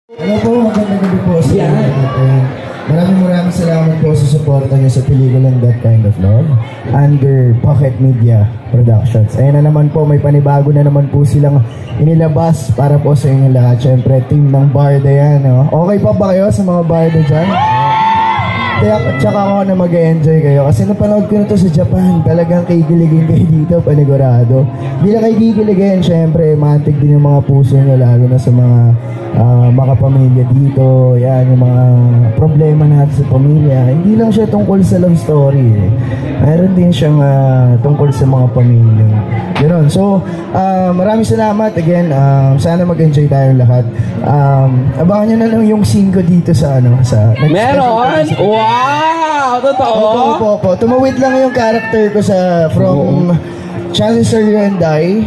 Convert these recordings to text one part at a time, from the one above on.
Hello po, magandang gabi po sa inyo. Maraming salamat po sa suporta niyo sa pelikulang That Kind of Love under Pocket Media Productions. Ayun na naman po, may panibago na naman po silang inilabas para po sa inyo lahat. Siyempre, team ng Barda yan. No? Okay pa ba kayo sa mga Barda dyan? Tsaka ako na mag-enjoy kayo kasi napanood ko na to sa Japan. Talagang kikiligin kayo dito, panigurado. Hindi na kayo kikiligin, syempre mantig din yung mga puso nyo, lalo na sa mga kapamilya dito. Yan, yung mga problema natin sa pamilya. Hindi lang siya tungkol sa love story eh. Mayroon din siyang tungkol sa mga pamilya. Ganoon. So, maraming salamat again. Sana mag-enjoy tayo lahat. Abangan nyo na lang yung scene ko dito sa meron? Wow! Totoo? Opo. Tumawid lang yung character ko from Chances Are You and I.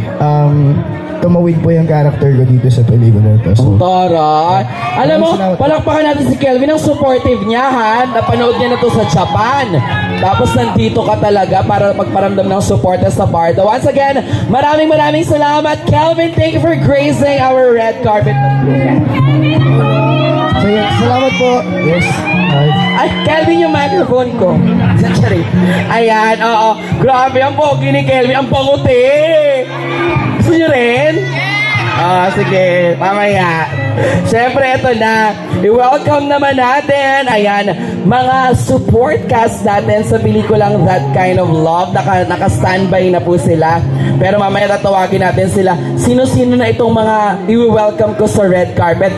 Tumawid po yung character ko dito sa pelikula ito. So, taray! Alam mo, palakpakan natin si Kelvin. Ang supportive niya, ha? Napanood niya na to sa Japan. Tapos nandito ka talaga para magparamdam ng support sa Barda. Once again, maraming salamat, Kelvin. Thank you for gracing our red carpet. So, yeah, salamat po. Yes. Ay, Kelvin, yung microphone ko. Sorry. Ayan, oo. Grabe, ang pogi ni Kelvin. Ang panguti. Gusto nyo rin? Sige, mamaya. Siyempre, ito na. I-welcome naman natin, ayan, mga support cast natin sa pelikulang That Kind of Love. Naka-standby na po sila. Pero mamaya tatawagin natin sila. Sino-sino na itong mga i-welcome ko sa red carpet.